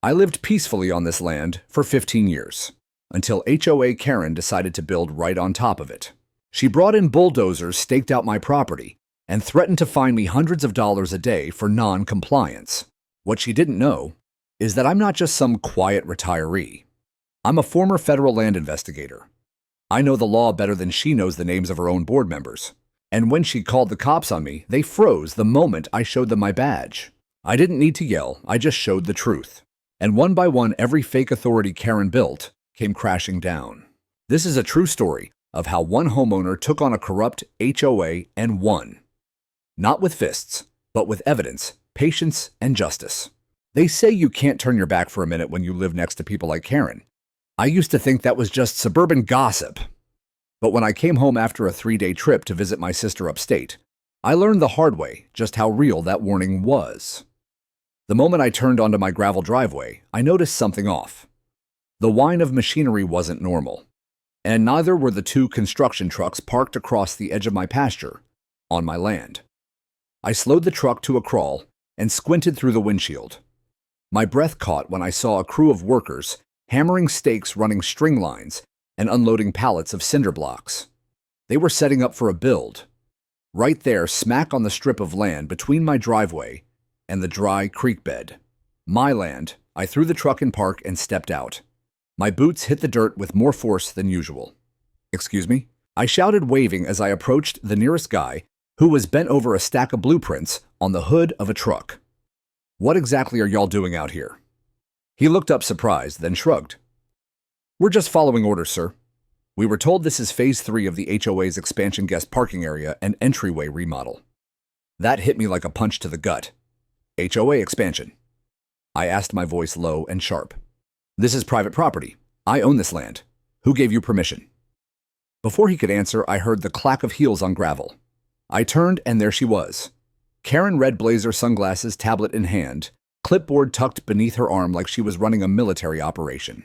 I lived peacefully on this land for 15 years, until HOA Karen decided to build right on top of it. She brought in bulldozers, staked out my property, and threatened to fine me hundreds of dollars a day for non-compliance. What she didn't know is that I'm not just some quiet retiree. I'm a former federal land investigator. I know the law better than she knows the names of her own board members. And when she called the cops on me, they froze the moment I showed them my badge. I didn't need to yell, I just showed the truth. And one by one, every fake authority Karen built came crashing down. This is a true story of how one homeowner took on a corrupt HOA and won. Not with fists, but with evidence, patience, and justice. They say you can't turn your back for a minute when you live next to people like Karen. I used to think that was just suburban gossip. But when I came home after a 3-day trip to visit my sister upstate, I learned the hard way just how real that warning was. The moment I turned onto my gravel driveway, I noticed something off. The whine of machinery wasn't normal, and neither were the 2 construction trucks parked across the edge of my pasture, on my land. I slowed the truck to a crawl and squinted through the windshield. My breath caught when I saw a crew of workers hammering stakes, running string lines, and unloading pallets of cinder blocks. They were setting up for a build. Right there, smack on the strip of land between my driveway and the dry creek bed. My land. I threw the truck in park and stepped out. My boots hit the dirt with more force than usual. "Excuse me?" I shouted, waving as I approached the nearest guy, who was bent over a stack of blueprints on the hood of a truck. "What exactly are y'all doing out here?" He looked up surprised, then shrugged. "We're just following orders, sir. We were told this is Phase 3 of the HOA's expansion guest parking area and entryway remodel." That hit me like a punch to the gut. "HOA expansion?" I asked, my voice low and sharp. "This is private property. I own this land. Who gave you permission?" Before he could answer, I heard the clack of heels on gravel. I turned, and there she was. Karen, red blazer, sunglasses, tablet in hand, clipboard tucked beneath her arm like she was running a military operation.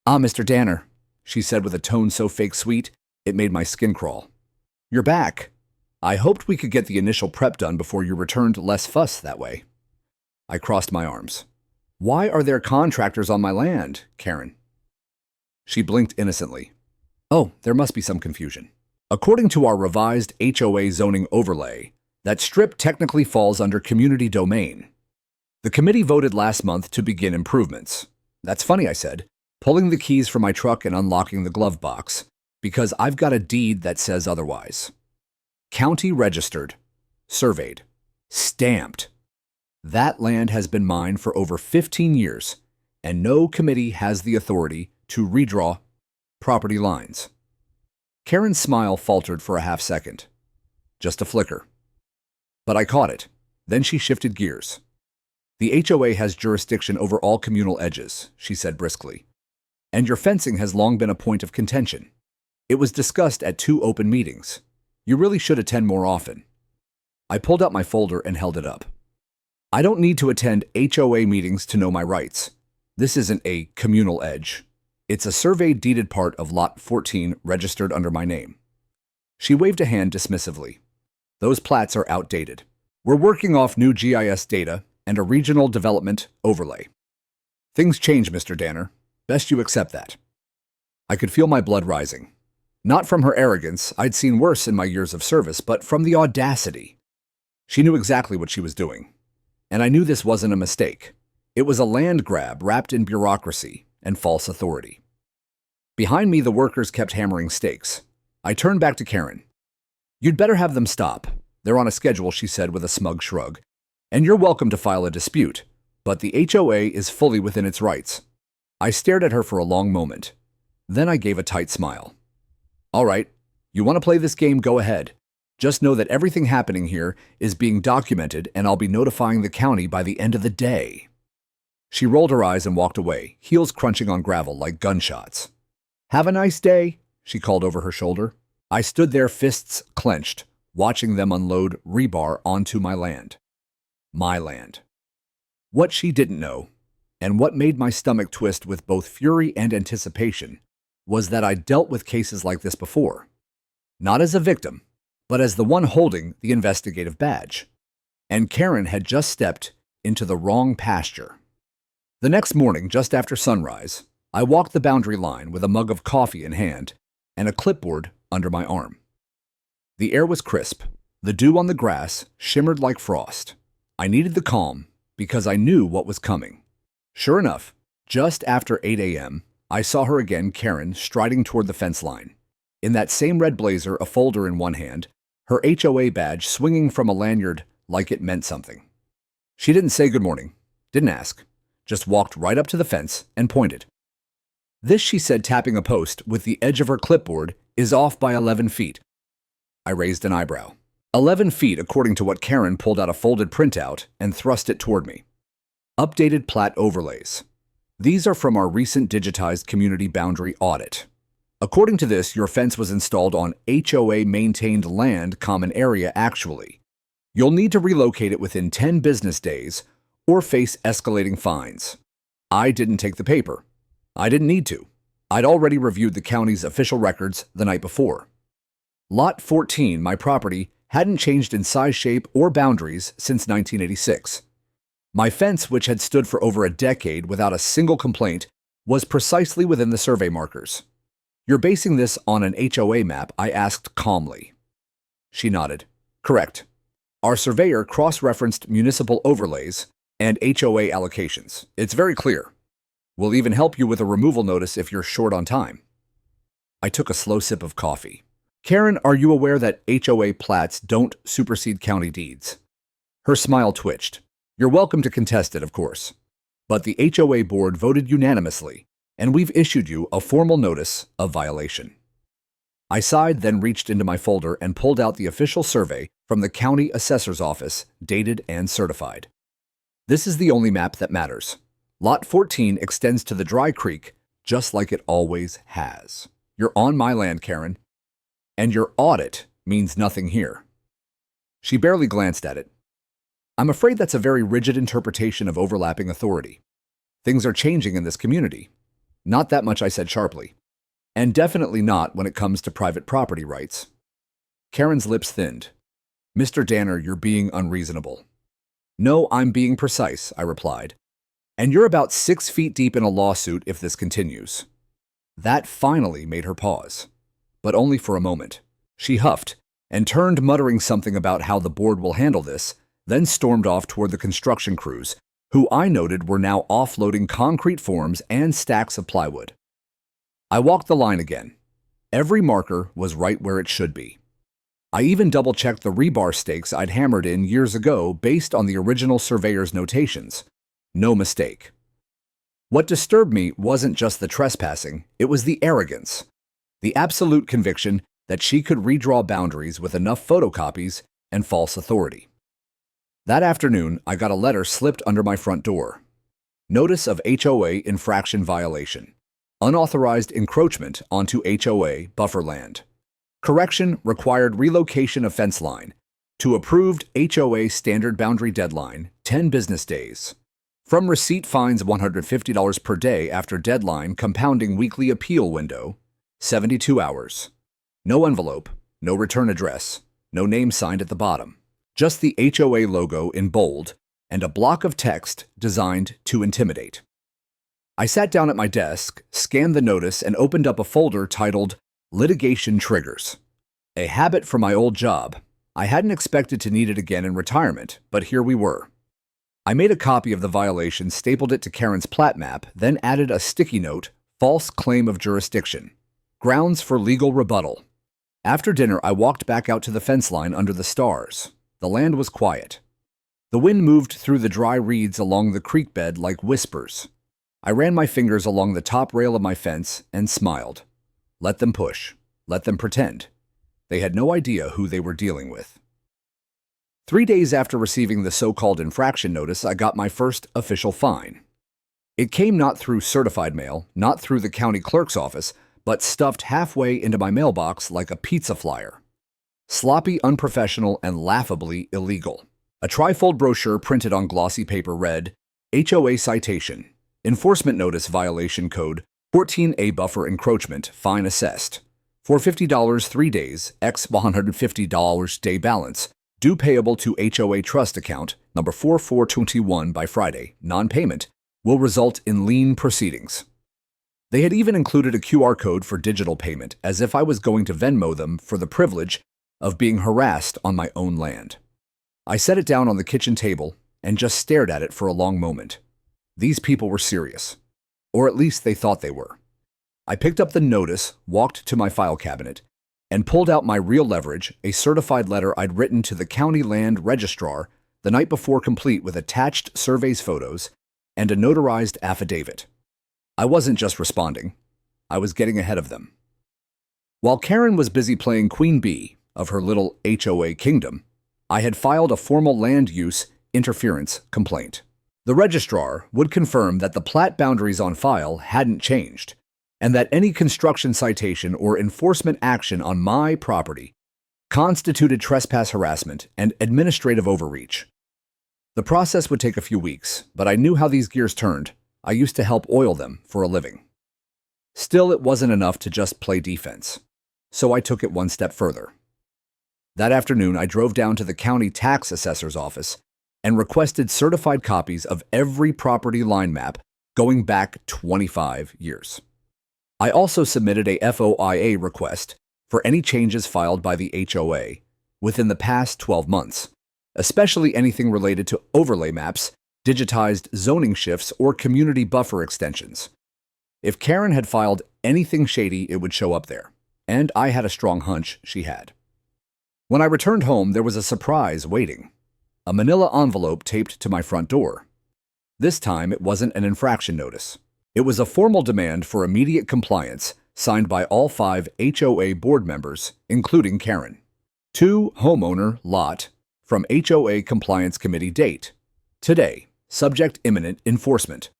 "Ah, Mr. Danner," she said with a tone so fake sweet, it made my skin crawl. "You're back. I hoped we could get the initial prep done before you returned. Less fuss that way." I crossed my arms. "Why are there contractors on my land, Karen?" She blinked innocently. "Oh, there must be some confusion. According to our revised HOA zoning overlay, that strip technically falls under community domain. The committee voted last month to begin improvements." "That's funny," I said, pulling the keys from my truck and unlocking the glove box, "because I've got a deed that says otherwise. County registered, surveyed, stamped. That land has been mine for over 15 years, and no committee has the authority to redraw property lines." Karen's smile faltered for a half second. Just a flicker. But I caught it. Then she shifted gears. "The HOA has jurisdiction over all communal edges," she said briskly. "And your fencing has long been a point of contention. It was discussed at 2 open meetings. You really should attend more often." I pulled out my folder and held it up. "I don't need to attend HOA meetings to know my rights. This isn't a communal edge. It's a surveyed deeded part of Lot 14 registered under my name." She waved a hand dismissively. "Those plats are outdated. We're working off new GIS data and a regional development overlay. Things change, Mr. Danner. Best you accept that." I could feel my blood rising. Not from her arrogance, I'd seen worse in my years of service, but from the audacity. She knew exactly what she was doing. And I knew this wasn't a mistake. It was a land grab wrapped in bureaucracy and false authority. Behind me, the workers kept hammering stakes. I turned back to Karen. "You'd better have them stop. They're on a schedule," she said with a smug shrug. "And you're welcome to file a dispute, but the HOA is fully within its rights." I stared at her for a long moment. Then I gave a tight smile. "All right, you want to play this game, go ahead. Just know that everything happening here is being documented, and I'll be notifying the county by the end of the day." She rolled her eyes and walked away, heels crunching on gravel like gunshots. "Have a nice day," she called over her shoulder. I stood there, fists clenched, watching them unload rebar onto my land. My land. What she didn't know, and what made my stomach twist with both fury and anticipation, was that I'd dealt with cases like this before. Not as a victim, but as the one holding the investigative badge. And Karen had just stepped into the wrong pasture. The next morning, just after sunrise, I walked the boundary line with a mug of coffee in hand and a clipboard under my arm. The air was crisp. The dew on the grass shimmered like frost. I needed the calm because I knew what was coming. Sure enough, just after 8 a.m., I saw her again, Karen, striding toward the fence line. In that same red blazer, a folder in one hand, her HOA badge swinging from a lanyard like it meant something. She didn't say good morning, didn't ask, just walked right up to the fence and pointed. This, she said, tapping a post with the edge of her clipboard, is off by 11 feet. I raised an eyebrow. 11 feet, according to what Karen pulled out a folded printout and thrust it toward me. Updated plat overlays. These are from our recent digitized community boundary audit. According to this, your fence was installed on HOA-maintained land common area actually. You'll need to relocate it within 10 business days or face escalating fines. I didn't take the paper. I didn't need to. I'd already reviewed the county's official records the night before. Lot 14, my property, hadn't changed in size, shape, or boundaries since 1986. My fence, which had stood for over a decade without a single complaint, was precisely within the survey markers. You're basing this on an HOA map? I asked calmly. She nodded. Correct. Our surveyor cross-referenced municipal overlays and HOA allocations. It's very clear. We'll even help you with a removal notice if you're short on time. I took a slow sip of coffee. Karen, are you aware that HOA plats don't supersede county deeds? Her smile twitched. You're welcome to contest it, of course. But the HOA board voted unanimously, and we've issued you a formal notice of violation. I sighed, then reached into my folder and pulled out the official survey from the county assessor's office, dated and certified. This is the only map that matters. Lot 14 extends to the dry creek, just like it always has. You're on my land, Karen. And your audit means nothing here. She barely glanced at it. I'm afraid that's a very rigid interpretation of overlapping authority. Things are changing in this community. Not that much, I said sharply. And definitely not when it comes to private property rights. Karen's lips thinned. Mr. Danner, you're being unreasonable. No, I'm being precise, I replied. And you're about 6 feet deep in a lawsuit if this continues. That finally made her pause. But only for a moment. She huffed and turned, muttering something about how the board will handle this, then stormed off toward the construction crews, who I noted were now offloading concrete forms and stacks of plywood. I walked the line again. Every marker was right where it should be. I even double-checked the rebar stakes I'd hammered in years ago based on the original surveyor's notations. No mistake. What disturbed me wasn't just the trespassing, it was the arrogance. The absolute conviction that she could redraw boundaries with enough photocopies and false authority. That afternoon, I got a letter slipped under my front door. Notice of HOA infraction violation. Unauthorized encroachment onto HOA buffer land. Correction required relocation of fence line. To approved HOA standard boundary deadline, 10 business days. From receipt, fines $150 per day after deadline, compounding weekly appeal window, 72 hours. No envelope, no return address, no name signed at the bottom. Just the HOA logo in bold and a block of text designed to intimidate. I sat down at my desk, scanned the notice, and opened up a folder titled Litigation Triggers. A habit from my old job. I hadn't expected to need it again in retirement, but here we were. I made a copy of the violation, stapled it to Karen's plat map, then added a sticky note, false claim of jurisdiction. Grounds for legal rebuttal. After dinner, I walked back out to the fence line under the stars. The land was quiet. The wind moved through the dry reeds along the creek bed like whispers. I ran my fingers along the top rail of my fence and smiled. Let them push. Let them pretend. They had no idea who they were dealing with. 3 days after receiving the so-called infraction notice, I got my first official fine. It came not through certified mail, not through the county clerk's office, but stuffed halfway into my mailbox like a pizza flyer. Sloppy, unprofessional, and laughably illegal. A trifold brochure printed on glossy paper read, HOA citation, enforcement notice violation code, 14A buffer encroachment, fine assessed. $450 3 days, X $150 day balance, due payable to HOA trust account, number 4421 by Friday, non-payment, will result in lien proceedings. They had even included a QR code for digital payment, as if I was going to Venmo them for the privilege of being harassed on my own land. I set it down on the kitchen table and just stared at it for a long moment. These people were serious, or at least they thought they were. I picked up the notice, walked to my file cabinet, and pulled out my real leverage, a certified letter I'd written to the county land registrar the night before, complete with attached surveys photos and a notarized affidavit. I wasn't just responding, I was getting ahead of them. While Karen was busy playing Queen Bee of her little HOA kingdom, I had filed a formal land use interference complaint. The registrar would confirm that the plat boundaries on file hadn't changed, and that any construction citation or enforcement action on my property constituted trespass harassment and administrative overreach. The process would take a few weeks, but I knew how these gears turned. I used to help oil them for a living. Still, it wasn't enough to just play defense, so I took it one step further. That afternoon, I drove down to the county tax assessor's office and requested certified copies of every property line map going back 25 years. I also submitted a FOIA request for any changes filed by the HOA within the past 12 months, especially anything related to overlay maps, digitized zoning shifts, or community buffer extensions. If Karen had filed anything shady, it would show up there, and I had a strong hunch she had. When I returned home, there was a surprise waiting. A manila envelope taped to my front door. This time, it wasn't an infraction notice. It was a formal demand for immediate compliance, signed by all 5 HOA board members, including Karen. To homeowner lot from HOA Compliance Committee date. Today, subject imminent enforcement.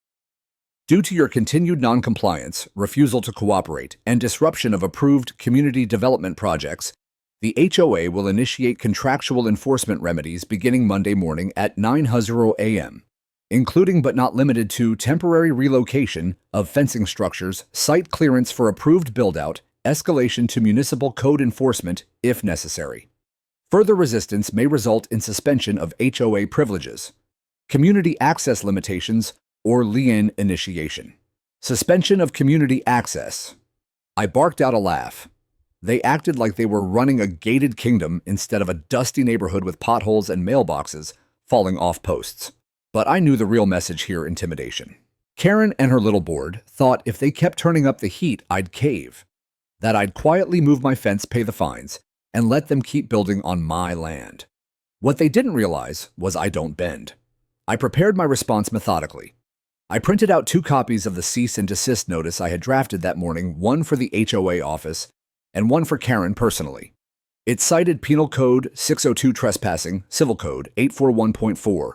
Due to your continued noncompliance, refusal to cooperate, and disruption of approved community development projects, the HOA will initiate contractual enforcement remedies beginning Monday morning at 9:00 a.m., including but not limited to temporary relocation of fencing structures, site clearance for approved build-out, escalation to municipal code enforcement if necessary. Further resistance may result in suspension of HOA privileges, community access limitations, or lien initiation. Suspension of community access. I barked out a laugh. They acted like they were running a gated kingdom instead of a dusty neighborhood with potholes and mailboxes falling off posts. But I knew the real message here: intimidation. Karen and her little board thought if they kept turning up the heat, I'd cave, that I'd quietly move my fence, pay the fines, and let them keep building on my land. What they didn't realize was I don't bend. I prepared my response methodically. I printed out 2 copies of the cease and desist notice I had drafted that morning, one for the HOA office and one for Karen personally. It cited Penal Code 602 trespassing, Civil Code 841.4,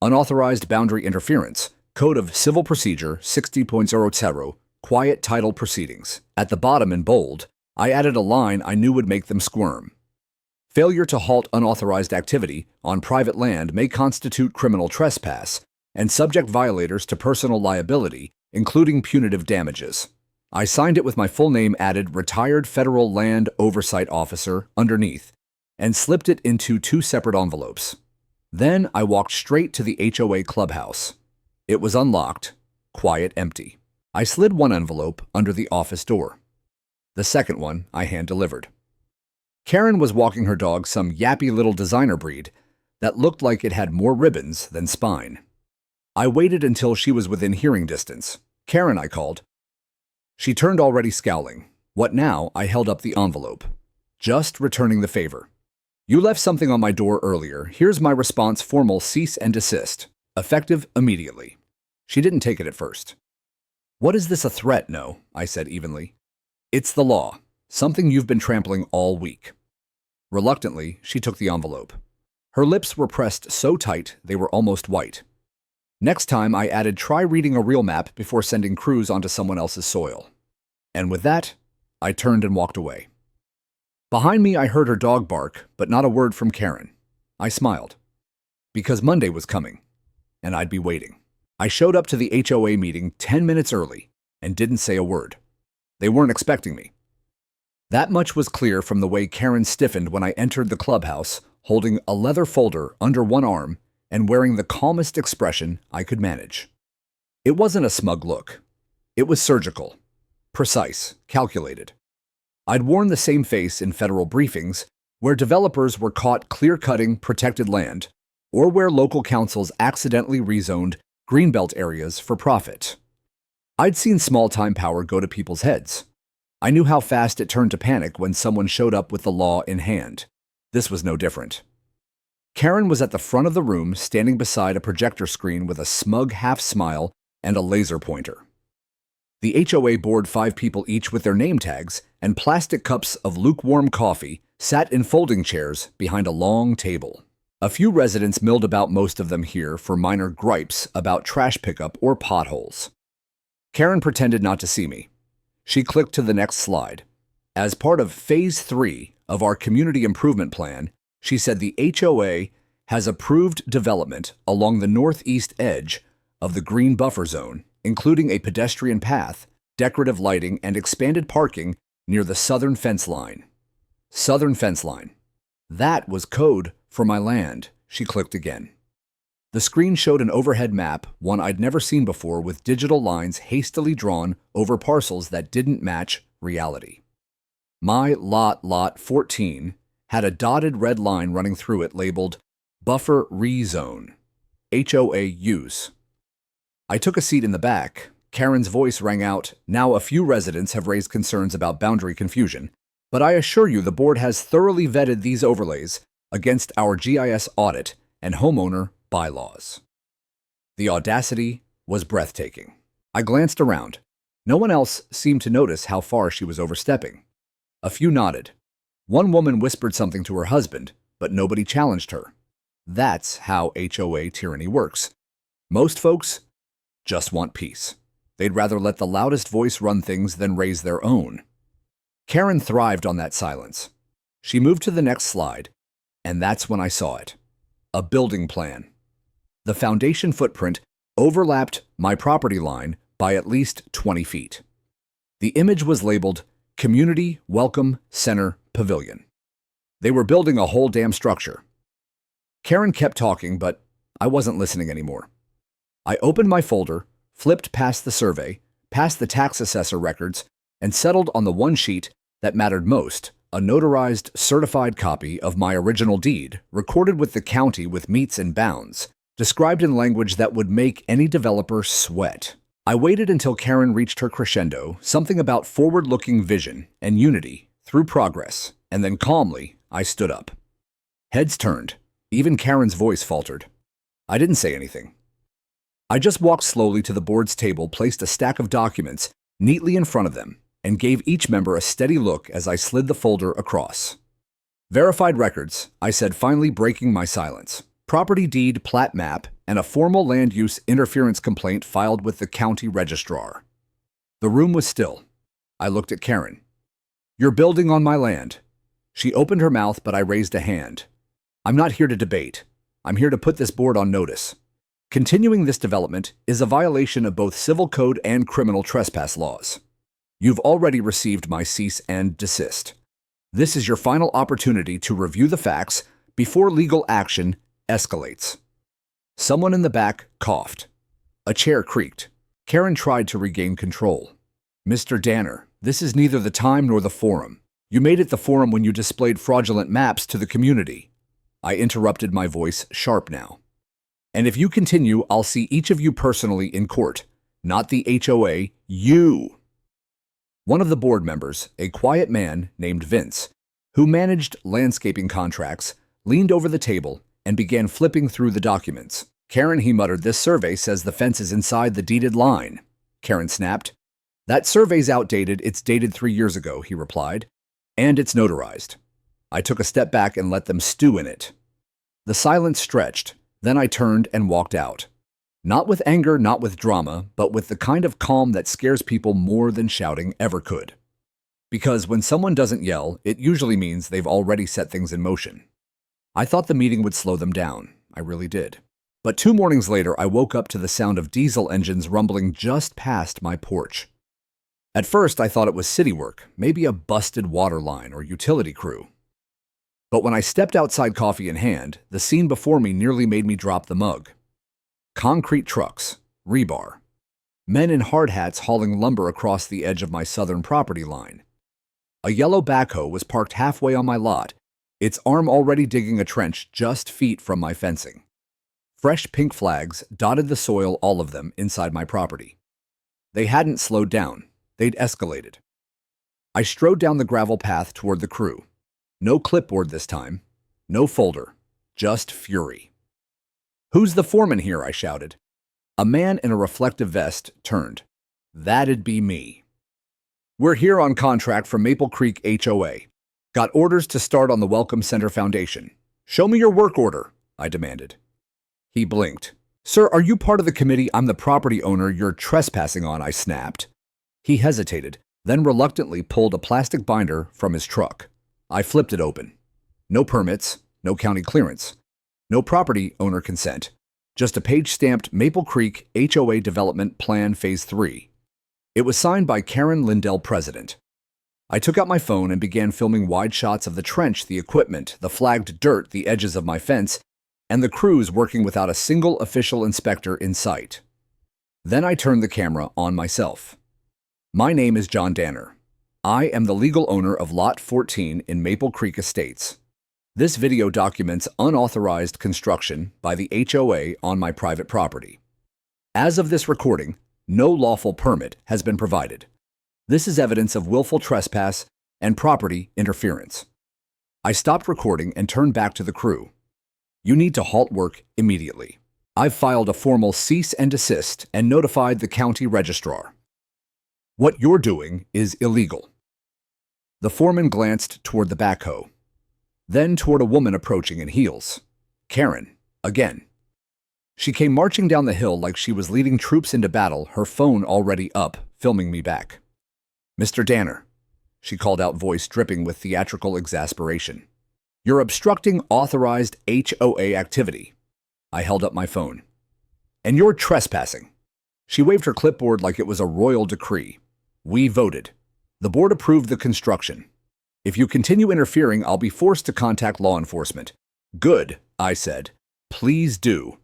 unauthorized boundary interference, Code of Civil Procedure 60.00, quiet title proceedings. At the bottom in bold, I added a line I knew would make them squirm. Failure to halt unauthorized activity on private land may constitute criminal trespass and subject violators to personal liability, including punitive damages. I signed it with my full name, added Retired Federal Land Oversight Officer underneath, and slipped it into 2 separate envelopes. Then I walked straight to the HOA clubhouse. It was unlocked, quiet, empty. I slid one envelope under the office door. The second one I hand-delivered. Karen was walking her dog, some yappy little designer breed that looked like it had more ribbons than spine. I waited until she was within hearing distance. "Karen," I called. She turned, already scowling. "What now?" I held up the envelope. "Just returning the favor. You left something on my door earlier. Here's my response, formal cease and desist. Effective immediately." She didn't take it at first. "What is this, a threat?" "No," I said evenly. "It's the law. Something you've been trampling all week." Reluctantly, she took the envelope. Her lips were pressed so tight they were almost white. Next time, I added, "Try reading a real map before sending crews onto someone else's soil." And with that, I turned and walked away. Behind me, I heard her dog bark, but not a word from Karen. I smiled, because Monday was coming, and I'd be waiting. I showed up to the HOA meeting 10 minutes early and didn't say a word. They weren't expecting me. That much was clear from the way Karen stiffened when I entered the clubhouse, holding a leather folder under one arm and wearing the calmest expression I could manage. It wasn't a smug look. It was surgical, precise, calculated. I'd worn the same face in federal briefings where developers were caught clear-cutting protected land or where local councils accidentally rezoned greenbelt areas for profit. I'd seen small-time power go to people's heads. I knew how fast it turned to panic when someone showed up with the law in hand. This was no different. Karen was at the front of the room, standing beside a projector screen with a smug half-smile and a laser pointer. The HOA board, 5 people each with their name tags and plastic cups of lukewarm coffee, sat in folding chairs behind a long table. A few residents milled about, most of them here for minor gripes about trash pickup or potholes. Karen pretended not to see me. She clicked to the next slide. As part of Phase 3 of our community improvement plan, she said the HOA has approved development along the northeast edge of the green buffer zone, including a pedestrian path, decorative lighting, and expanded parking near the southern fence line. Southern fence line. That was code for my land. She clicked again. The screen showed an overhead map, one I'd never seen before, with digital lines hastily drawn over parcels that didn't match reality. My lot 14, had a dotted red line running through it labeled Buffer Rezone, HOA Use. I took a seat in the back. Karen's voice rang out. Now, a few residents have raised concerns about boundary confusion, but I assure you the board has thoroughly vetted these overlays against our GIS audit and homeowner bylaws. The audacity was breathtaking. I glanced around. No one else seemed to notice how far she was overstepping. A few nodded. One woman whispered something to her husband, but nobody challenged her. That's how HOA tyranny works. Most folks just want peace. They'd rather let the loudest voice run things than raise their own. Karen thrived on that silence. She moved to the next slide, and that's when I saw it. A building plan. The foundation footprint overlapped my property line by at least 20 feet. The image was labeled Community Welcome Center Pavilion. They were building a whole damn structure. Karen kept talking, but I wasn't listening anymore. I opened my folder, flipped past the survey, past the tax assessor records, and settled on the one sheet that mattered most, a notarized, certified copy of my original deed, recorded with the county with metes and bounds, described in language that would make any developer sweat. I waited until Karen reached her crescendo, something about forward-looking vision and unity through progress, and then calmly, I stood up. Heads turned. Even Karen's voice faltered. I didn't say anything. I just walked slowly to the board's table, placed a stack of documents neatly in front of them, and gave each member a steady look as I slid the folder across. Verified records, I said, finally breaking my silence. Property deed, plat map, and a formal land use interference complaint filed with the county registrar. The room was still. I looked at Karen. You're building on my land. She opened her mouth, but I raised a hand. I'm not here to debate. I'm here to put this board on notice. Continuing this development is a violation of both civil code and criminal trespass laws. You've already received my cease and desist. This is your final opportunity to review the facts before legal action escalates. Someone in the back coughed. A chair creaked. Karen tried to regain control. Mr. Danner, this is neither the time nor the forum. You made it the forum when you displayed fraudulent maps to the community. I interrupted, my voice sharp now. And if you continue, I'll see each of you personally in court, not the HOA, you. One of the board members, a quiet man named Vince, who managed landscaping contracts, leaned over the table and began flipping through the documents. Karen, he muttered, this survey says the fence is inside the deeded line. Karen snapped. That survey's outdated. It's dated 3 years ago, he replied. And it's notarized. I took a step back and let them stew in it. The silence stretched. Then I turned and walked out. Not with anger, not with drama, but with the kind of calm that scares people more than shouting ever could. Because when someone doesn't yell, it usually means they've already set things in motion. I thought the meeting would slow them down. I really did. But 2 mornings later, I woke up to the sound of diesel engines rumbling just past my porch. At first, I thought it was city work, maybe a busted water line or utility crew. But when I stepped outside, coffee in hand, the scene before me nearly made me drop the mug. Concrete trucks, rebar, Men in hard hats hauling lumber across the edge of my southern property line. A yellow backhoe was parked halfway on my lot, its arm already digging a trench just feet from my fencing. Fresh pink flags dotted the soil, all of them inside my property. They hadn't slowed down, they'd escalated. I strode down the gravel path toward the crew. No clipboard this time, no folder, just fury. "Who's the foreman here?" I shouted. A man in a reflective vest turned. That'd be me. "We're here on contract from Maple Creek HOA. Got orders to start on the Welcome Center Foundation. Show me your work order," I demanded. He blinked. "Sir, are you part of the committee? I'm the property owner you're trespassing on," I snapped. He hesitated, then reluctantly pulled a plastic binder from his truck. I flipped it open. No permits, no county clearance, no property owner consent, just a page stamped Maple Creek HOA Development Plan Phase 3. It was signed by Karen Lindell, President. I took out my phone and began filming wide shots of the trench, the equipment, the flagged dirt, the edges of my fence, and the crews working without a single official inspector in sight. Then I turned the camera on myself. "My name is John Danner. I am the legal owner of Lot 14 in Maple Creek Estates. This video documents unauthorized construction by the HOA on my private property. As of this recording, no lawful permit has been provided. This is evidence of willful trespass and property interference." I stopped recording and turned back to the crew. "You need to halt work immediately. I've filed a formal cease and desist and notified the county registrar. What you're doing is illegal." The foreman glanced toward the backhoe, then toward a woman approaching in heels. Karen, again. She came marching down the hill like she was leading troops into battle, her phone already up, filming me back. "Mr. Danner," she called out, voice dripping with theatrical exasperation. "You're obstructing authorized HOA activity." I held up my phone. "And you're trespassing." She waved her clipboard like it was a royal decree. "We voted. The board approved the construction. If you continue interfering, I'll be forced to contact law enforcement." "Good," I said. "Please do.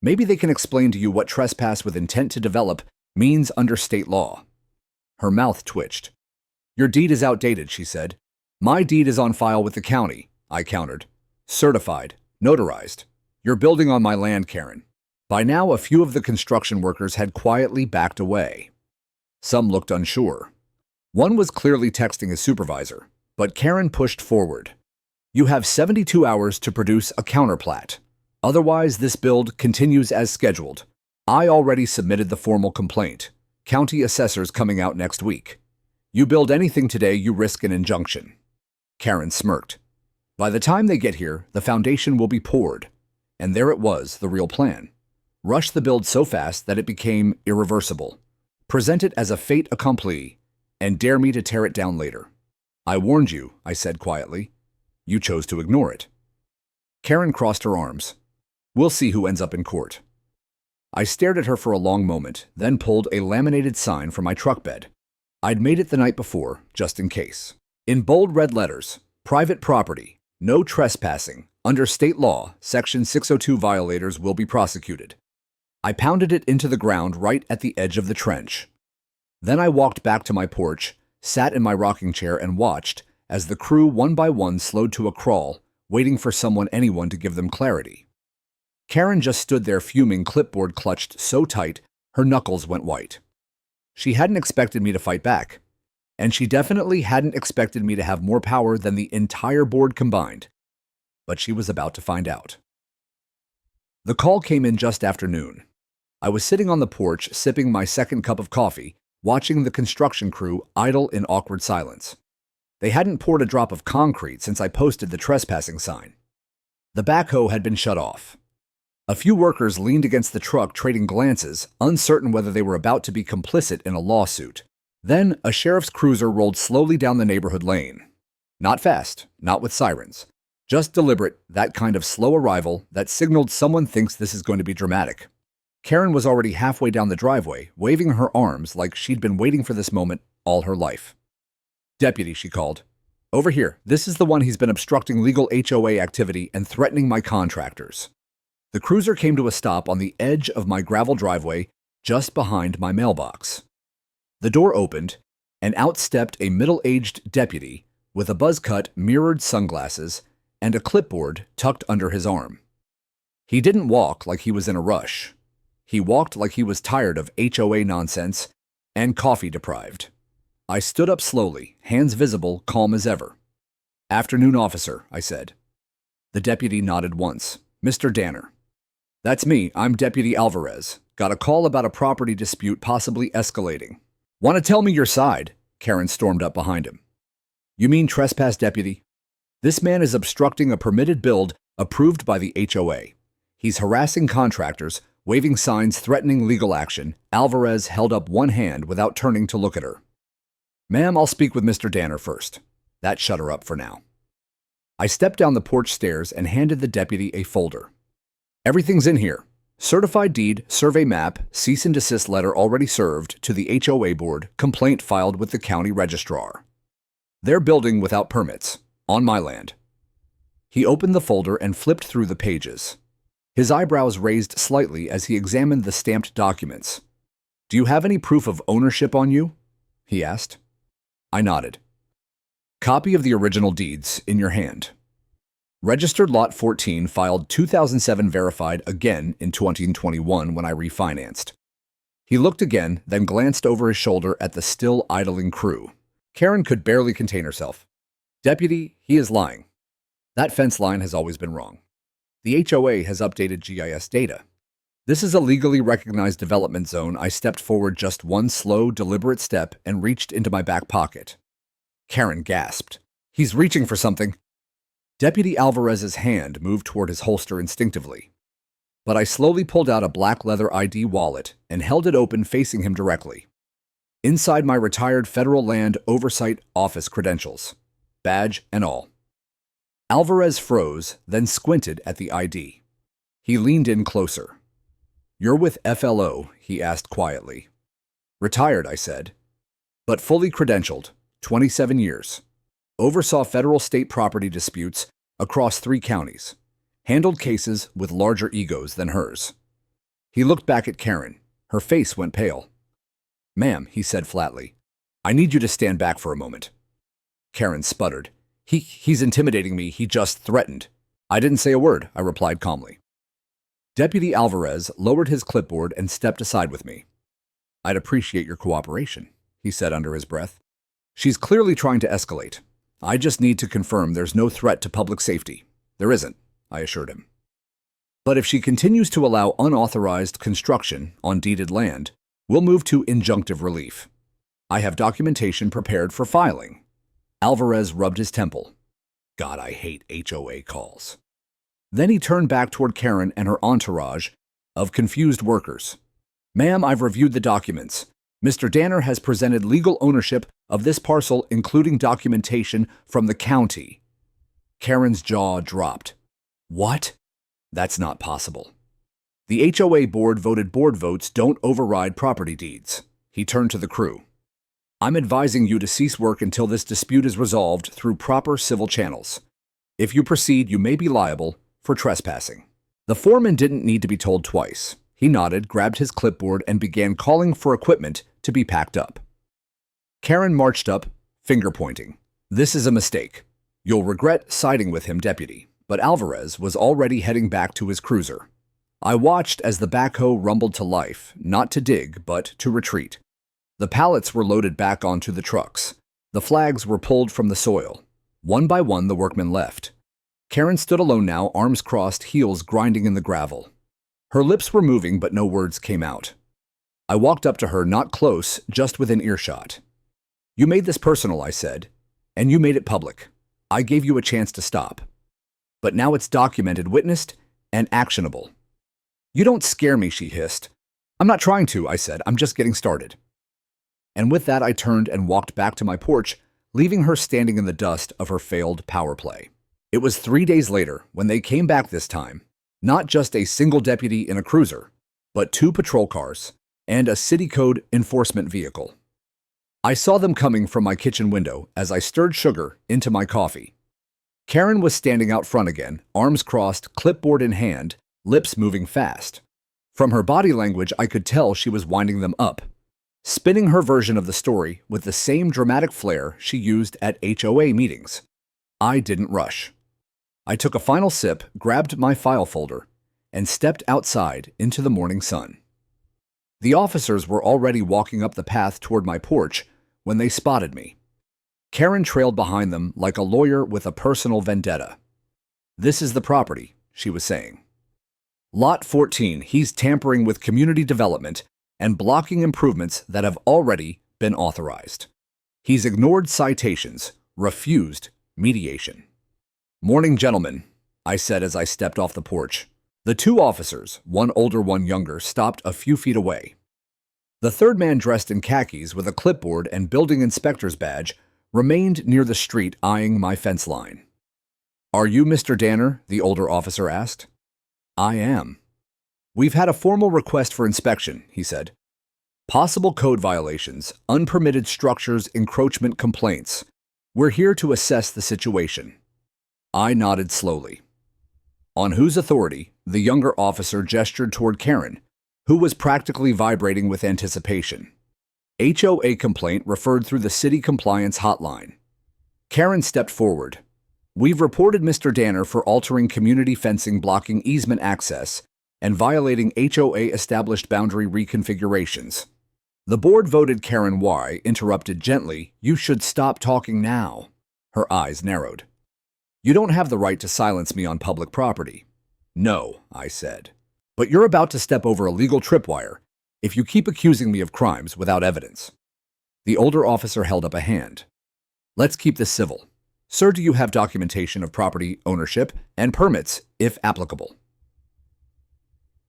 Maybe they can explain to you what trespass with intent to develop means under state law." Her mouth twitched. "Your deed is outdated," she said. "My deed is on file with the county," I countered. "Certified, notarized. You're building on my land, Karen." By now, a few of the construction workers had quietly backed away. Some looked unsure. One was clearly texting his supervisor, but Karen pushed forward. "You have 72 hours to produce a counterplat. Otherwise, this build continues as scheduled. I already submitted the formal complaint. County assessors coming out next week. You build anything today, you risk an injunction." Karen smirked. "By the time they get here, the foundation will be poured." And there it was, the real plan. Rush the build so fast that it became irreversible. Present it as a fait accompli, and dare me to tear it down later. "I warned you," I said quietly. "You chose to ignore it." Karen crossed her arms. "We'll see who ends up in court." I stared at her for a long moment, then pulled a laminated sign from my truck bed. I'd made it the night before, just in case. In bold red letters, "Private property, no trespassing. Under state law, Section 602 violators will be prosecuted." I pounded it into the ground right at the edge of the trench. Then I walked back to my porch, sat in my rocking chair, and watched as the crew one by one slowed to a crawl, waiting for anyone to give them clarity. Karen just stood there fuming, clipboard clutched so tight her knuckles went white. She hadn't expected me to fight back, and she definitely hadn't expected me to have more power than the entire board combined. But she was about to find out. The call came in just after noon. I was sitting on the porch, sipping my second cup of coffee, watching the construction crew idle in awkward silence. They hadn't poured a drop of concrete since I posted the trespassing sign. The backhoe had been shut off. A few workers leaned against the truck, trading glances, uncertain whether they were about to be complicit in a lawsuit. Then a sheriff's cruiser rolled slowly down the neighborhood lane. Not fast, not with sirens. Just deliberate, that kind of slow arrival that signaled someone thinks this is going to be dramatic. Karen was already halfway down the driveway, waving her arms like she'd been waiting for this moment all her life. "Deputy," she called. "Over here. This is the one. He's been obstructing legal HOA activity and threatening my contractors." The cruiser came to a stop on the edge of my gravel driveway, just behind my mailbox. The door opened, and out stepped a middle-aged deputy with a buzz-cut mirrored sunglasses and a clipboard tucked under his arm. He didn't walk like he was in a rush. He walked like he was tired of HOA nonsense and coffee-deprived. I stood up slowly, hands visible, calm as ever. "Afternoon, officer," I said. The deputy nodded once. "Mr. Danner." "That's me. I'm Deputy Alvarez. Got a call about a property dispute possibly escalating." "Want to tell me your side?" Karen stormed up behind him. "You mean trespass, deputy? This man is obstructing a permitted build approved by the HOA. He's harassing contractors, waving signs threatening legal action." Alvarez held up one hand without turning to look at her. "Ma'am, I'll speak with Mr. Danner first." That shut her up for now. I stepped down the porch stairs and handed the deputy a folder. "Everything's in here. Certified deed, survey map, cease and desist letter already served to the HOA board, complaint filed with the county registrar. They're building without permits, on my land." He opened the folder and flipped through the pages. His eyebrows raised slightly as he examined the stamped documents. "Do you have any proof of ownership on you?" he asked. I nodded. "Copy of the original deeds in your hand. Registered Lot 14 filed 2007 verified again in 2021 when I refinanced." He looked again, then glanced over his shoulder at the still idling crew. Karen could barely contain herself. "Deputy, he is lying. That fence line has always been wrong. The HOA has updated GIS data. This is a legally recognized development zone." I stepped forward just one slow, deliberate step and reached into my back pocket. Karen gasped. "He's reaching for something." Deputy Alvarez's hand moved toward his holster instinctively, but I slowly pulled out a black leather ID wallet and held it open facing him directly. Inside my retired Federal Land Oversight Office credentials, badge and all. Alvarez froze, then squinted at the ID. He leaned in closer. "You're with FLO," he asked quietly. "Retired," I said, "but fully credentialed, 27 years. Oversaw federal state property disputes across 3 counties. Handled cases with larger egos than hers." He looked back at Karen. Her face went pale. "Ma'am," he said flatly, "I need you to stand back for a moment." Karen sputtered. He's intimidating me. He just threatened." "I didn't say a word," I replied calmly. Deputy Alvarez lowered his clipboard and stepped aside with me. "I'd appreciate your cooperation," he said under his breath. "She's clearly trying to escalate. I just need to confirm there's no threat to public safety." "There isn't," I assured him. "But if she continues to allow unauthorized construction on deeded land, we'll move to injunctive relief. I have documentation prepared for filing." Alvarez rubbed his temple. "God, I hate HOA calls." Then he turned back toward Karen and her entourage of confused workers. "Ma'am, I've reviewed the documents. Mr. Danner has presented legal ownership of this parcel, including documentation from the county." Karen's jaw dropped. "What? That's not possible. The HOA board voted board votes don't override property deeds." He turned to the crew. "I'm advising you to cease work until this dispute is resolved through proper civil channels. If you proceed, you may be liable for trespassing." The foreman didn't need to be told twice. He nodded, grabbed his clipboard, and began calling for equipment to be packed up. Karen marched up, finger-pointing. "This is a mistake. You'll regret siding with him, deputy." But Alvarez was already heading back to his cruiser. I watched as the backhoe rumbled to life, not to dig, but to retreat. The pallets were loaded back onto the trucks. The flags were pulled from the soil. One by one, the workmen left. Karen stood alone now, arms crossed, heels grinding in the gravel. Her lips were moving, but no words came out. I walked up to her, not close, just within earshot. "You made this personal," I said, "and you made it public. I gave you a chance to stop. But now it's documented, witnessed, and actionable." "You don't scare me," she hissed. "I'm not trying to," I said. "I'm just getting started." And with that, I turned and walked back to my porch, leaving her standing in the dust of her failed power play. It was 3 days later when they came back this time. Not just a single deputy in a cruiser, but 2 patrol cars and a city code enforcement vehicle. I saw them coming from my kitchen window as I stirred sugar into my coffee. Karen was standing out front again, arms crossed, clipboard in hand, lips moving fast. From her body language, I could tell she was winding them up, spinning her version of the story with the same dramatic flair she used at HOA meetings. I didn't rush. I took a final sip, grabbed my file folder, and stepped outside into the morning sun. The officers were already walking up the path toward my porch when they spotted me. Karen trailed behind them like a lawyer with a personal vendetta. "This is the property," she was saying. "Lot 14, he's tampering with community development and blocking improvements that have already been authorized. He's ignored citations, refused mediation." "Morning, gentlemen," I said as I stepped off the porch. The two officers, one older, one younger, stopped a few feet away. The third man, dressed in khakis with a clipboard and building inspector's badge, remained near the street eyeing my fence line. "Are you Mr. Danner?" the older officer asked. "I am." "We've had a formal request for inspection," he said. "Possible code violations, unpermitted structures, encroachment complaints. We're here to assess the situation." I nodded slowly. "On whose authority?" The younger officer gestured toward Karen, who was practically vibrating with anticipation. "HOA complaint referred through the city compliance hotline." Karen stepped forward. "We've reported Mr. Danner for altering community fencing, blocking easement access, and violating HOA established boundary reconfigurations." The board voted. Karen Y interrupted gently. "You should stop talking now." Her eyes narrowed. "You don't have the right to silence me on public property." "No," I said. "But you're about to step over a legal tripwire if you keep accusing me of crimes without evidence." The older officer held up a hand. "Let's keep this civil. Sir, do you have documentation of property ownership and permits, if applicable?"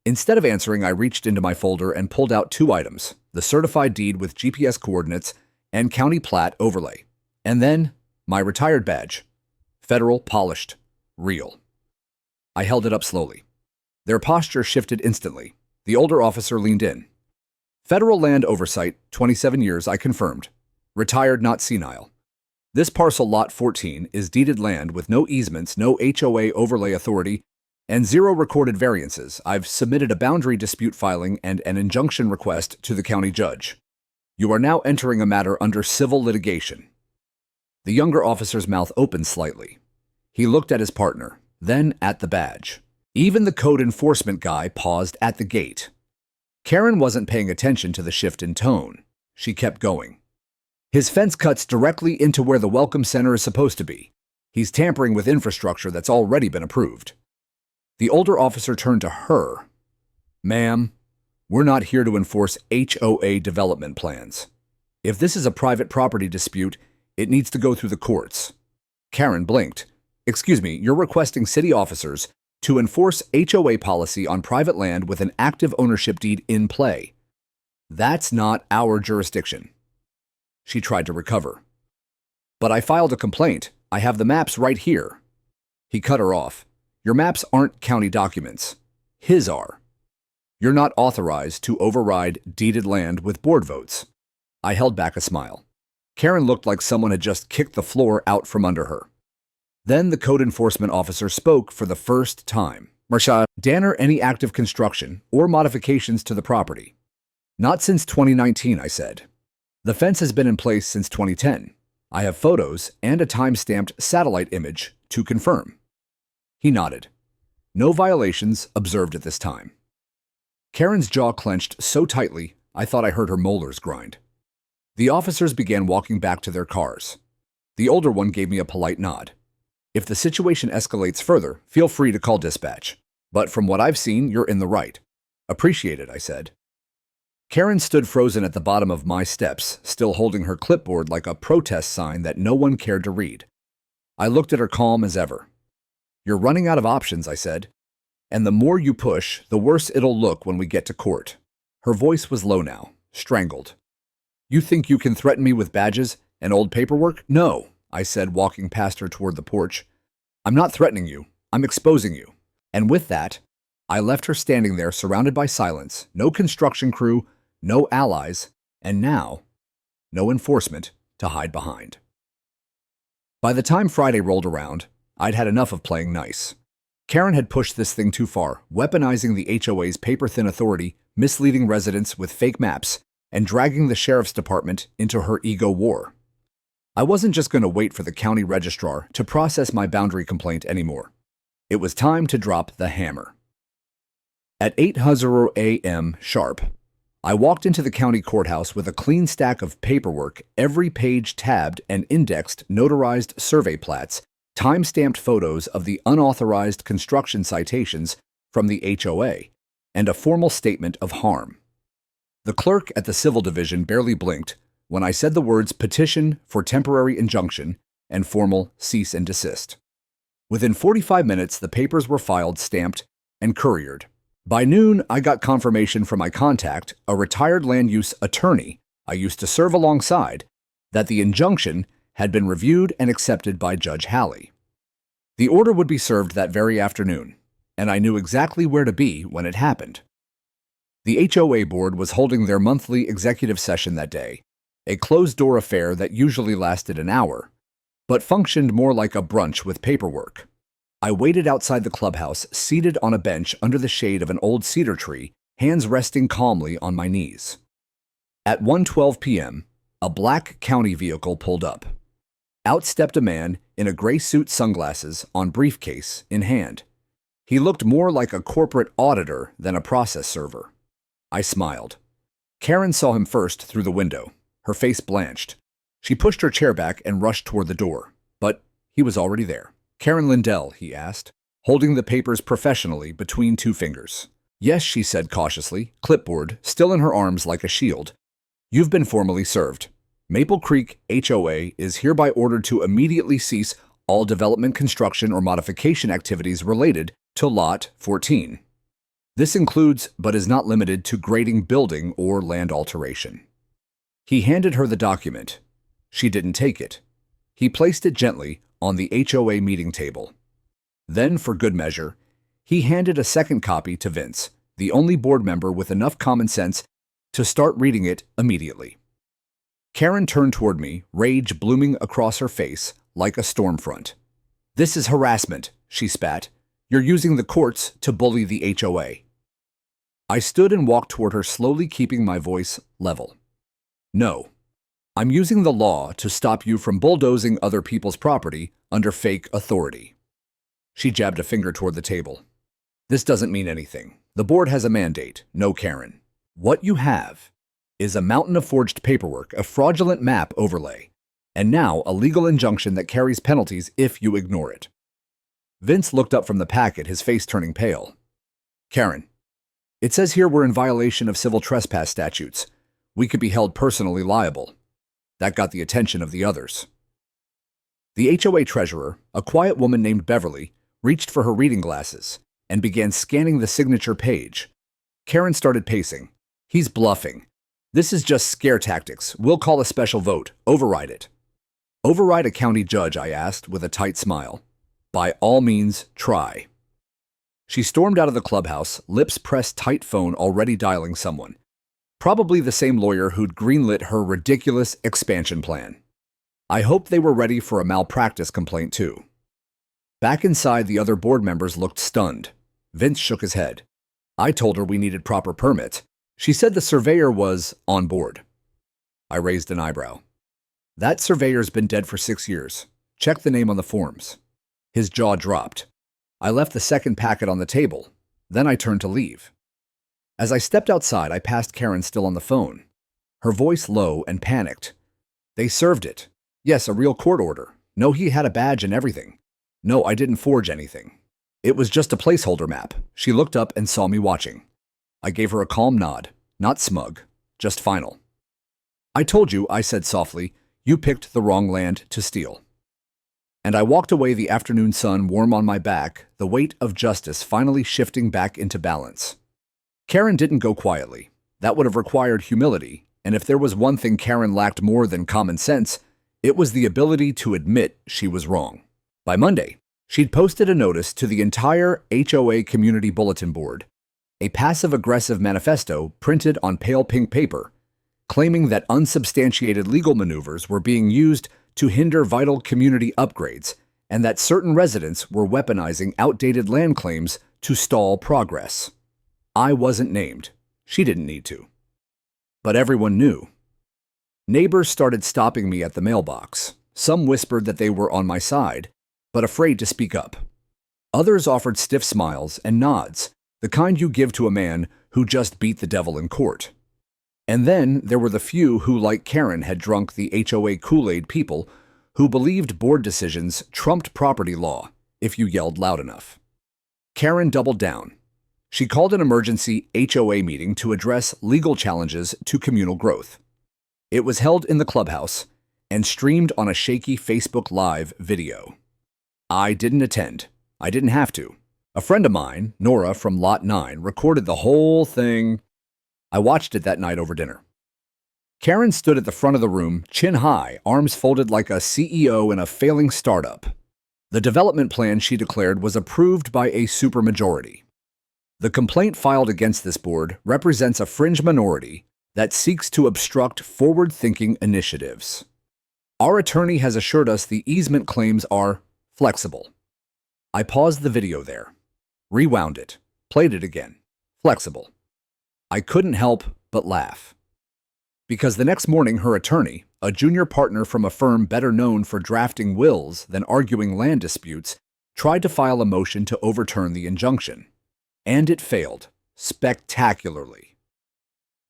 Instead of answering, I reached into my folder and pulled out two items: the certified deed with GPS coordinates and county plat overlay, and then my retired badge. Federal, polished, real. I held it up slowly. Their posture shifted instantly. The older officer leaned in. "Federal land oversight, 27 years, I confirmed. Retired, not senile. This parcel, lot 14, is deeded land with no easements, no HOA overlay authority, and 0 recorded variances. I've submitted a boundary dispute filing and an injunction request to the county judge. You are now entering a matter under civil litigation." The younger officer's mouth opened slightly. He looked at his partner, then at the badge. Even the code enforcement guy paused at the gate. Karen wasn't paying attention to the shift in tone. She kept going. "His fence cuts directly into where the welcome center is supposed to be. He's tampering with infrastructure that's already been approved." The older officer turned to her. "Ma'am, we're not here to enforce HOA development plans. If this is a private property dispute, it needs to go through the courts." Karen blinked. "Excuse me, you're requesting city officers to enforce HOA policy on private land with an active ownership deed in play. That's not our jurisdiction." She tried to recover. "But I filed a complaint. I have the maps right here." He cut her off. "Your maps aren't county documents. His are. You're not authorized to override deeded land with board votes." I held back a smile. Karen looked like someone had just kicked the floor out from under her. Then the code enforcement officer spoke for the first time. "Marsha, Danner, any active construction or modifications to the property?" "Not since 2019, I said. "The fence has been in place since 2010. I have photos and a time-stamped satellite image to confirm." He nodded. "No violations observed at this time." Karen's jaw clenched so tightly I thought I heard her molars grind. The officers began walking back to their cars. The older one gave me a polite nod. "If the situation escalates further, feel free to call dispatch. But from what I've seen, you're in the right." "Appreciate it," I said. Karen stood frozen at the bottom of my steps, still holding her clipboard like a protest sign that no one cared to read. I looked at her calm as ever. "You're running out of options," I said. "And the more you push, the worse it'll look when we get to court." Her voice was low now, strangled. "You think you can threaten me with badges and old paperwork?" "No," I said, walking past her toward the porch. "I'm not threatening you. I'm exposing you." And with that, I left her standing there surrounded by silence, no construction crew, no allies, and now, no enforcement to hide behind. By the time Friday rolled around, I'd had enough of playing nice. Karen had pushed this thing too far, weaponizing the HOA's paper-thin authority, misleading residents with fake maps, and dragging the sheriff's department into her ego war. I wasn't just going to wait for the county registrar to process my boundary complaint anymore. It was time to drop the hammer. At 8:00 a.m. sharp, I walked into the county courthouse with a clean stack of paperwork, every page tabbed and indexed, notarized survey plats, time-stamped photos of the unauthorized construction citations from the HOA, and a formal statement of harm. The clerk at the civil division barely blinked when I said the words petition for temporary injunction and formal cease and desist. Within 45 minutes, the papers were filed, stamped, and couriered. By noon, I got confirmation from my contact, a retired land use attorney I used to serve alongside, that the injunction had been reviewed and accepted by Judge Halley. The order would be served that very afternoon, and I knew exactly where to be when it happened. The HOA board was holding their monthly executive session that day, a closed-door affair that usually lasted an hour, but functioned more like a brunch with paperwork. I waited outside the clubhouse, seated on a bench under the shade of an old cedar tree, hands resting calmly on my knees. At 1:12 p.m., a black county vehicle pulled up. Out stepped a man in a gray suit, sunglasses on, briefcase in hand. He looked more like a corporate auditor than a process server. I smiled. Karen saw him first through the window. Her face blanched. She pushed her chair back and rushed toward the door, but he was already there. "Karen Lindell," he asked, holding the papers professionally between two fingers. "Yes," she said cautiously, clipboard still in her arms like a shield. "You've been formally served. Maple Creek HOA is hereby ordered to immediately cease all development, construction, or modification activities related to Lot 14. This includes, but is not limited to, grading, building, or land alteration." He handed her the document. She didn't take it. He placed it gently on the HOA meeting table. Then, for good measure, he handed a second copy to Vince, the only board member with enough common sense to start reading it immediately. Karen turned toward me, rage blooming across her face like a storm front. "This is harassment," she spat. "You're using the courts to bully the HOA." I stood and walked toward her, slowly keeping my voice level. "No. I'm using the law to stop you from bulldozing other people's property under fake authority." She jabbed a finger toward the table. "This doesn't mean anything. The board has a mandate. No, Karen. What you have is a mountain of forged paperwork, a fraudulent map overlay, and now a legal injunction that carries penalties if you ignore it." Vince looked up from the packet, his face turning pale. "Karen, it says here we're in violation of civil trespass statutes. We could be held personally liable." That got the attention of the others. The HOA treasurer, a quiet woman named Beverly, reached for her reading glasses and began scanning the signature page. Karen started pacing. "He's bluffing. This is just scare tactics. We'll call a special vote. Override it." "Override a county judge?" I asked with a tight smile. "By all means, try." She stormed out of the clubhouse, lips pressed tight, phone already dialing someone. Probably the same lawyer who'd greenlit her ridiculous expansion plan. I hoped they were ready for a malpractice complaint too. Back inside, the other board members looked stunned. Vince shook his head. I told her we needed proper permits. She said the surveyor was on board. I raised an eyebrow. "That surveyor's been dead for 6 years. Check the name on the forms." His jaw dropped. I left the second packet on the table. Then I turned to leave. As I stepped outside, I passed Karen still on the phone. Her voice low and panicked. "They served it. Yes, a real court order. No, he had a badge and everything. No, I didn't forge anything. It was just a placeholder map." She looked up and saw me watching. I gave her a calm nod, not smug, just final. "I told you," I said softly, "you picked the wrong land to steal." And I walked away, the afternoon sun warm on my back, the weight of justice finally shifting back into balance. Karen didn't go quietly. That would have required humility, and if there was one thing Karen lacked more than common sense, it was the ability to admit she was wrong. By Monday, she'd posted a notice to the entire HOA community bulletin board, a passive-aggressive manifesto printed on pale pink paper, claiming that unsubstantiated legal maneuvers were being used to hinder vital community upgrades and that certain residents were weaponizing outdated land claims to stall progress. I wasn't named. She didn't need to. But everyone knew. Neighbors started stopping me at the mailbox. Some whispered that they were on my side, but afraid to speak up. Others offered stiff smiles and nods, the kind you give to a man who just beat the devil in court. And then there were the few who, like Karen, had drunk the HOA Kool-Aid people who believed board decisions trumped property law if you yelled loud enough. Karen doubled down. She called an emergency HOA meeting to address legal challenges to communal growth. It was held in the clubhouse and streamed on a shaky Facebook Live video. I didn't attend. I didn't have to. A friend of mine, Nora from Lot 9, recorded the whole thing. I watched it that night over dinner. Karen stood at the front of the room, chin high, arms folded like a CEO in a failing startup. The development plan, she declared, was approved by a supermajority. The complaint filed against this board represents a fringe minority that seeks to obstruct forward-thinking initiatives. Our attorney has assured us the easement claims are flexible. I paused the video there, rewound it, played it again. Flexible. I couldn't help but laugh. Because the next morning her attorney, a junior partner from a firm better known for drafting wills than arguing land disputes, tried to file a motion to overturn the injunction. And it failed, spectacularly.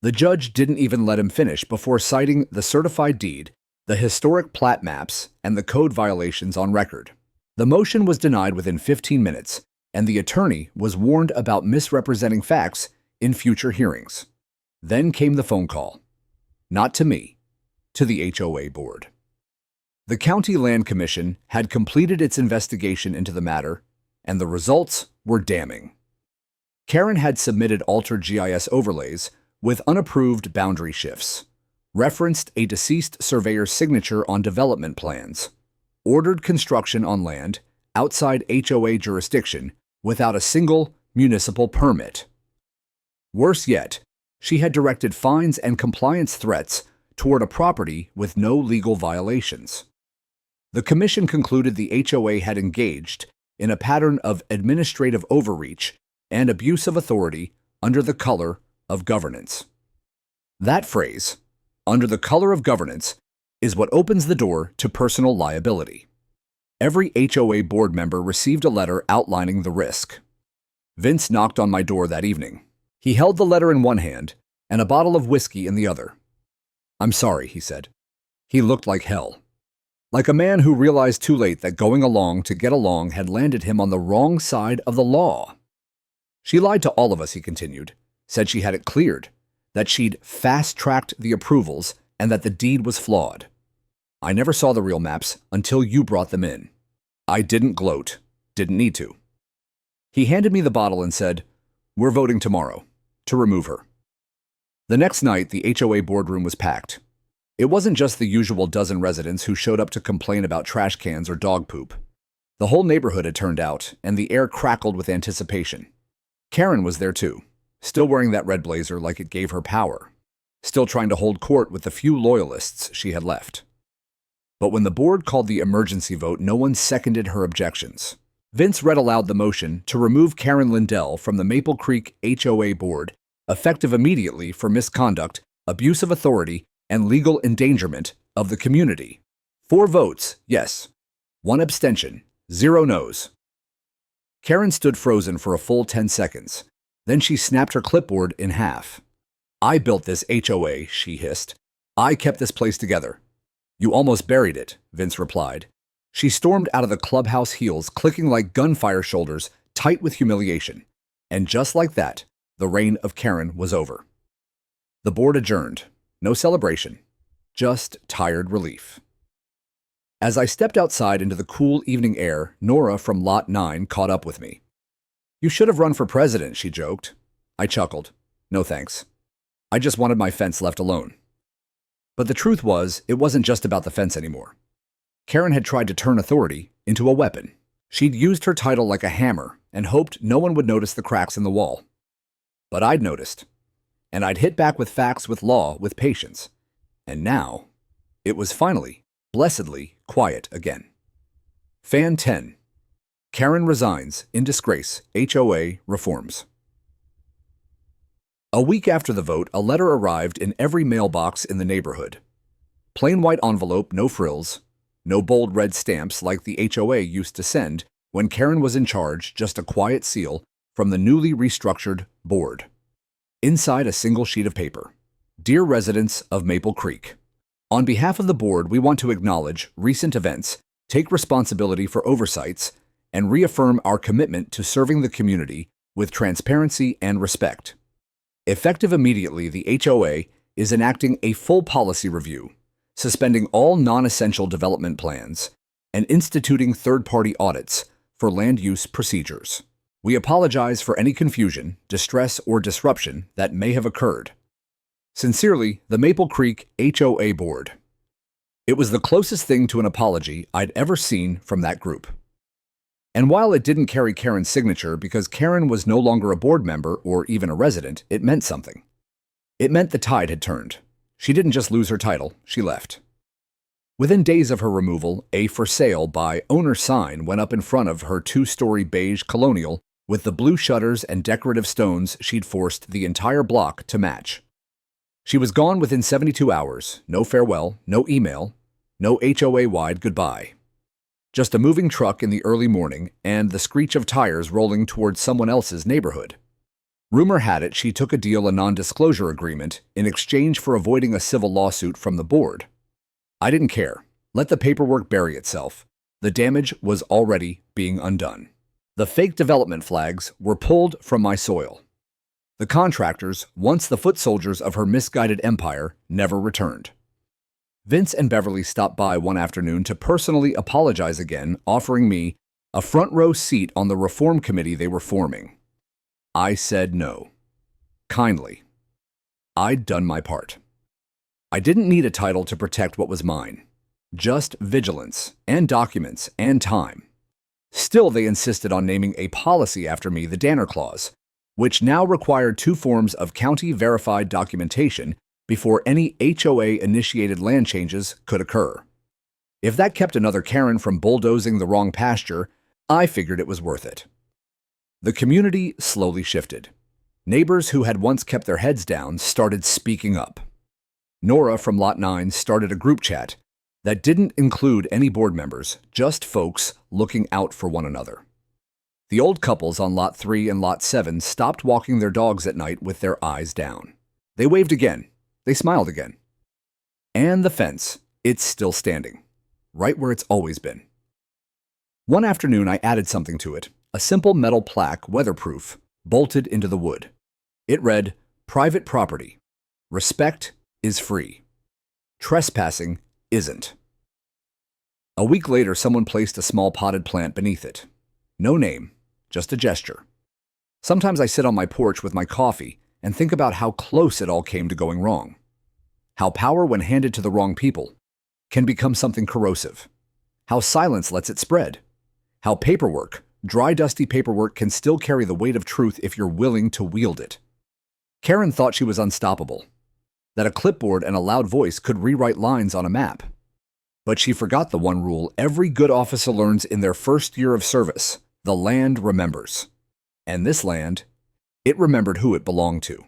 The judge didn't even let him finish before citing the certified deed, the historic plat maps, and the code violations on record. The motion was denied within 15 minutes, and the attorney was warned about misrepresenting facts in future hearings. Then came the phone call. Not to me, to the HOA board. The County Land Commission had completed its investigation into the matter, and the results were damning. Karen had submitted altered GIS overlays with unapproved boundary shifts, referenced a deceased surveyor's signature on development plans, ordered construction on land outside HOA jurisdiction without a single municipal permit. Worse yet, she had directed fines and compliance threats toward a property with no legal violations. The commission concluded the HOA had engaged in a pattern of administrative overreach and abuse of authority under the color of governance. That phrase, under the color of governance, is what opens the door to personal liability. Every HOA board member received a letter outlining the risk. Vince knocked on my door that evening. He held the letter in one hand and a bottle of whiskey in the other. "I'm sorry," he said. He looked like hell. Like a man who realized too late that going along to get along had landed him on the wrong side of the law. "She lied to all of us," he continued, said she had it cleared, that she'd fast-tracked the approvals, and that the deed was flawed. I never saw the real maps until you brought them in. I didn't gloat, didn't need to. He handed me the bottle and said, "We're voting tomorrow, to remove her." The next night, the HOA boardroom was packed. It wasn't just the usual dozen residents who showed up to complain about trash cans or dog poop. The whole neighborhood had turned out, and the air crackled with anticipation. Karen was there too, still wearing that red blazer like it gave her power, still trying to hold court with the few loyalists she had left. But when the board called the emergency vote, no one seconded her objections. Vince read aloud the motion to remove Karen Lindell from the Maple Creek HOA board, effective immediately for misconduct, abuse of authority, and legal endangerment of the community. 4 votes, yes. 1 abstention, 0 no's. Karen stood frozen for a full 10 seconds. Then she snapped her clipboard in half. "I built this HOA," she hissed. "I kept this place together." "You almost buried it," Vince replied. She stormed out of the clubhouse heels, clicking like gunfire shoulders, tight with humiliation. And just like that, the reign of Karen was over. The board adjourned. No celebration, just tired relief. As I stepped outside into the cool evening air, Nora from Lot 9 caught up with me. "You should have run for president," she joked. I chuckled. "No thanks. I just wanted my fence left alone." But the truth was, it wasn't just about the fence anymore. Karen had tried to turn authority into a weapon. She'd used her title like a hammer and hoped no one would notice the cracks in the wall. But I'd noticed. And I'd hit back with facts, with law, with patience. And now, it was finally, blessedly, quiet again. Fan 10. Karen resigns, in disgrace, HOA reforms. A week after the vote, a letter arrived in every mailbox in the neighborhood. Plain white envelope, no frills, no bold red stamps like the HOA used to send when Karen was in charge, just a quiet seal from the newly restructured board. Inside a single sheet of paper. Dear residents of Maple Creek, on behalf of the board, we want to acknowledge recent events, take responsibility for oversights, and reaffirm our commitment to serving the community with transparency and respect. Effective immediately, the HOA is enacting a full policy review, suspending all non-essential development plans, and instituting third-party audits for land use procedures. We apologize for any confusion, distress, or disruption that may have occurred. Sincerely, the Maple Creek HOA Board. It was the closest thing to an apology I'd ever seen from that group. And while it didn't carry Karen's signature because Karen was no longer a board member or even a resident, it meant something. It meant the tide had turned. She didn't just lose her title, she left. Within days of her removal, a for sale by owner sign went up in front of her two-story beige colonial with the blue shutters and decorative stones she'd forced the entire block to match. She was gone within 72 hours, no farewell, no email, no HOA-wide goodbye. Just a moving truck in the early morning and the screech of tires rolling towards someone else's neighborhood. Rumor had it she took a deal, a non-disclosure agreement, in exchange for avoiding a civil lawsuit from the board. I didn't care. Let the paperwork bury itself. The damage was already being undone. The fake development flags were pulled from my soil. The contractors, once the foot soldiers of her misguided empire, never returned. Vince and Beverly stopped by one afternoon to personally apologize again, offering me a front row seat on the reform committee they were forming. I said no. Kindly. I'd done my part. I didn't need a title to protect what was mine. Just vigilance, and documents, and time. Still, they insisted on naming a policy after me, the Danner Clause, which now required 2 forms of county-verified documentation before any HOA-initiated land changes could occur. If that kept another Karen from bulldozing the wrong pasture, I figured it was worth it. The community slowly shifted. Neighbors who had once kept their heads down started speaking up. Nora from Lot 9 started a group chat that didn't include any board members, just folks looking out for one another. The old couples on Lot 3 and Lot 7 stopped walking their dogs at night with their eyes down. They waved again. They smiled again. And the fence, it's still standing, right where it's always been. One afternoon, I added something to it, a simple metal plaque, weatherproof, bolted into the wood. It read, "Private property. Respect is free. Trespassing isn't." A week later, someone placed a small potted plant beneath it. No name, just a gesture. Sometimes I sit on my porch with my coffee and think about how close it all came to going wrong. How power, when handed to the wrong people, can become something corrosive. How silence lets it spread. How paperwork, dry, dusty paperwork, can still carry the weight of truth if you're willing to wield it. Karen thought she was unstoppable, that a clipboard and a loud voice could rewrite lines on a map. But she forgot the one rule every good officer learns in their first year of service: the land remembers. And this land, it remembered who it belonged to.